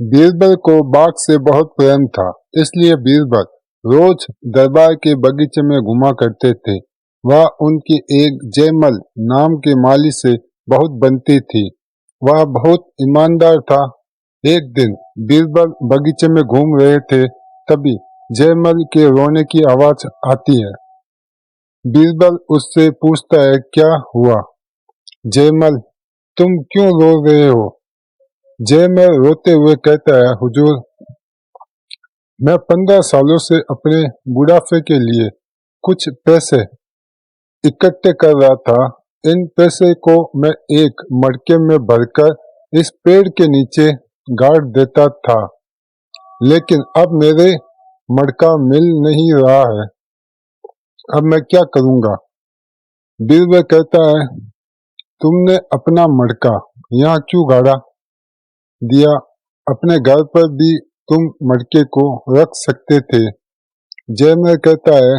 बीरबल को बाघ से बहुत प्रेम था, इसलिए बीरबल रोज दरबार के बगीचे में घुमा करते थे। वह उनकी एक जयमल नाम के माली से बहुत बनती थी। वह बहुत ईमानदार था। एक दिन बीरबल बगीचे में घूम रहे थे, तभी जयमल के रोने की आवाज आती है। बीरबल उससे पूछता है, क्या हुआ जयमल, तुम क्यों रो रहे हो? जयमल रोते हुए कहता है, हुजूर, मैं 15 सालों से अपने बुढ़ापे के लिए कुछ पैसे इकट्ठे कर रहा था। इन पैसे को मैं एक मटके में भरकर इस पेड़ के नीचे गाड़ देता था, लेकिन अब मेरे मटका मिल नहीं रहा है। अब मैं क्या करूंगा? बीरबल कहता है, तुमने अपना मटका यहाँ क्यों गाड़ा दिया? अपने घर पर भी तुम मटके को रख सकते थे। जयमल कहता है,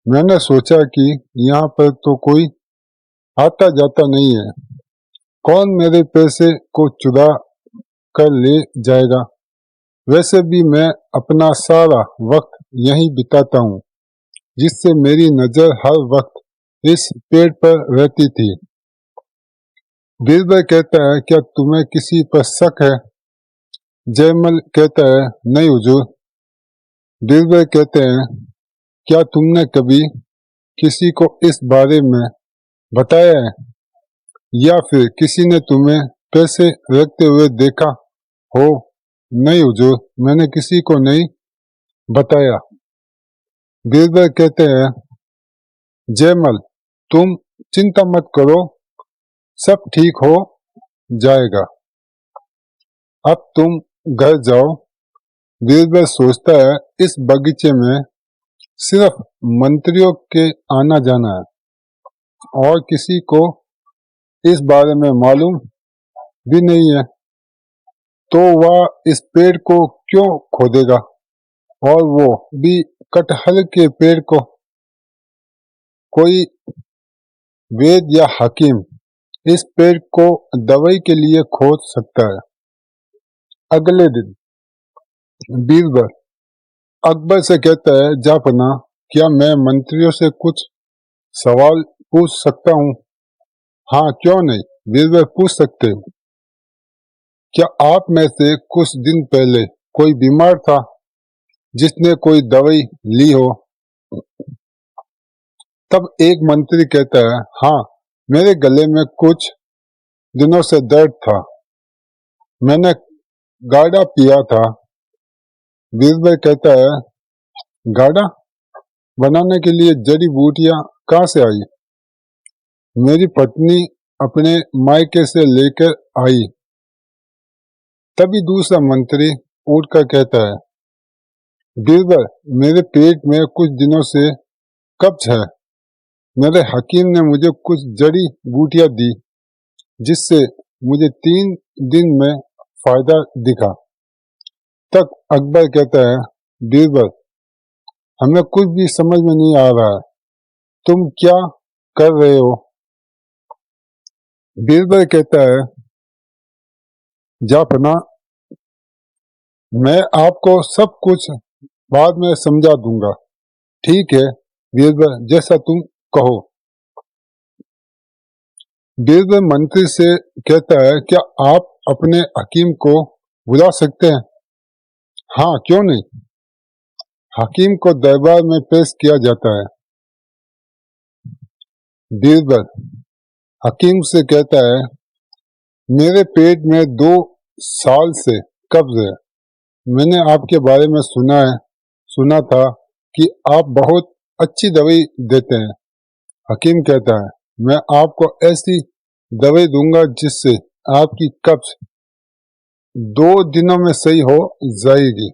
मैंने सोचा कि यहाँ पर तो कोई आता जाता नहीं है, कौन मेरे पैसे को चुरा कर ले जाएगा? वैसे भी मैं अपना सारा वक्त यहीं बिताता हूँ, जिससे मेरी नजर हर वक्त इस पेड़ पर रहती थी। बीरबल कहता है, क्या तुम्हें किसी पर शक है? जयमल कहता है, नहीं हुजूर। बीरबल कहते हैं, क्या तुमने कभी किसी को इस बारे में बताया है, या फिर किसी ने तुम्हें पैसे रखते हुए देखा हो? नहीं हुजूर, मैंने किसी को नहीं बताया। बीरबल कहते हैं, जयमल, तुम चिंता मत करो, सब ठीक हो जाएगा। अब तुम घर जाओ। बीरबल सोचता है, इस बगीचे में सिर्फ मंत्रियों के आना जाना है और किसी को इस बारे में मालूम भी नहीं है, तो वह इस पेड़ को क्यों खोदेगा, और वो भी कटहल के पेड़ को? कोई वेद या हकीम इस पेड़ को दवाई के लिए खोद सकता है। अगले दिन बीरबल अकबर से कहता है, जापना, क्या मैं मंत्रियों से कुछ सवाल पूछ सकता हूँ? हाँ, क्यों नहीं, बीरबल पूछ सकते हो। क्या आप में से कुछ दिन पहले कोई बीमार था जिसने कोई दवाई ली हो? तब एक मंत्री कहता है, हाँ, मेरे गले में कुछ दिनों से दर्द था, मैंने गाढ़ा पिया था। बीरबल कहता है, गाढ़ा बनाने के लिए जड़ी बूटियां कहाँ से आई? मेरी पत्नी अपने मायके से लेकर आई। तभी दूसरा मंत्री उठकर कहता है, बीरबल, मेरे पेट में कुछ दिनों से कब्ज है। मेरे हकीम ने मुझे कुछ जड़ी बूटियां दी, जिससे मुझे 3 दिन में फायदा दिखा। तक अकबर कहता है, बीरबल, हमें कुछ भी समझ में नहीं आ रहा है, तुम क्या कर रहे हो? बीरबल कहता है, जापना, मैं आपको सब कुछ बाद में समझा दूंगा। ठीक है बीरबल, जैसा तुम कहो। बीरबल मंत्री से कहता है, क्या आप अपने हकीम को बुला सकते हैं? हाँ, क्यों नहीं। हकीम को दरबार में पेश किया जाता है। बीरबल हकीम से कहता है, मेरे पेट में 2 साल से कब्ज है। मैंने आपके बारे में सुना था कि आप बहुत अच्छी दवाई देते हैं। हकीम कहता है, मैं आपको ऐसी दवाई दूंगा जिससे आपकी कब्ज 2 दिनों में सही हो जाएगी।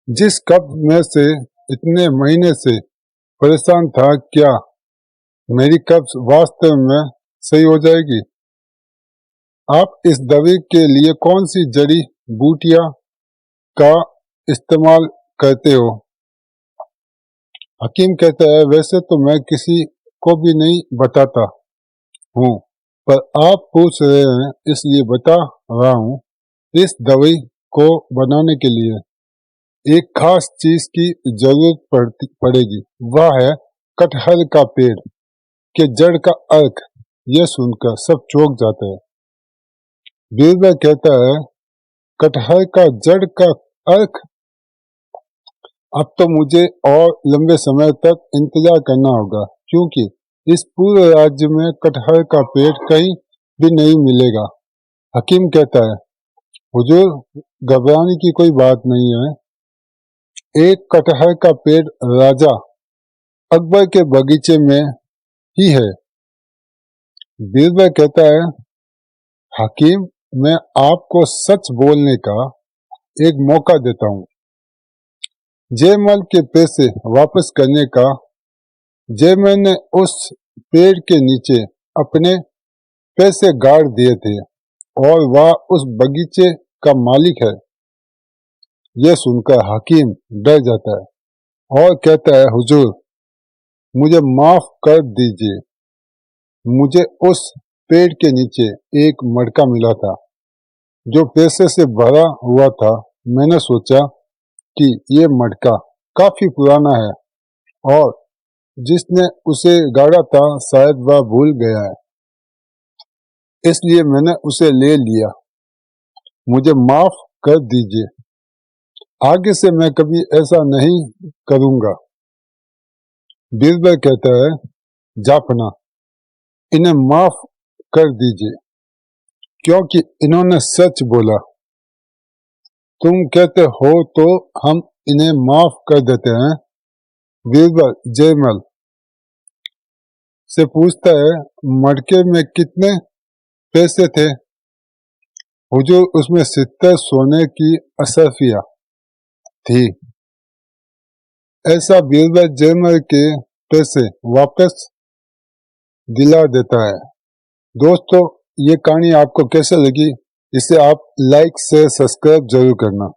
जिस कब्ज में से इतने महीने से परेशान था, क्या मेरी कब्ज वास्तव में सही हो जाएगी? आप इस दवाई के लिए कौन सी जड़ी बूटियां का इस्तेमाल करते हो? हकीम कहता है, वैसे तो मैं किसी को भी नहीं बताता हूँ, पर आप पूछ रहे हैं इसलिए बता रहा हूँ। इस दवाई को बनाने के लिए एक खास चीज की जरूरत पड़ेगी, वह है कटहल का पेड़ के जड़ का अर्क। यह सुनकर सब चौंक जाते हैं। बीरबल कहता है, कटहल का जड़ का अर्क? अब तो मुझे और लंबे समय तक इंतजार करना होगा, क्योंकि इस पूरे राज्य में कटहल का पेड़ कहीं भी नहीं मिलेगा। हकीम कहता है, हुजूर, घबराने की कोई बात नहीं है। एक कटहल का पेड़ राजा अकबर के बगीचे में ही है। बीरबल कहता है, हकीम, मैं आपको सच बोलने का एक मौका देता हूँ। जयमल के पैसे वापस करने का। जयमल ने उस पेड़ के नीचे अपने पैसे गाड़ दिए थे और वह उस बगीचे का मालिक है। यह सुनकर हकीम डर जाता है और कहता है, हुजूर, मुझे माफ कर दीजिए। मुझे उस पेड़ के नीचे एक मटका मिला था जो पैसे से भरा हुआ था। मैंने सोचा कि ये मटका काफी पुराना है और जिसने उसे गाड़ा था शायद वह भूल गया है, इसलिए मैंने उसे ले लिया। मुझे माफ कर दीजिए। आगे से मैं कभी ऐसा नहीं करूंगा। बीरबल कहता है, जाफना, इन्हें माफ कर दीजिए, क्योंकि इन्होंने सच बोला। तुम कहते हो तो हम इन्हें माफ कर देते हैं। बीरबल जयमल से पूछता है, मटके में कितने पैसे थे? हुजूर, उसमें 70 सोने की अशर्फियां थी। ऐसा बीरबल जयमल के पैसे वापस दिला देता है। दोस्तों, ये कहानी आपको कैसे लगी? इसे आप लाइक शेयर सब्सक्राइब जरूर करना।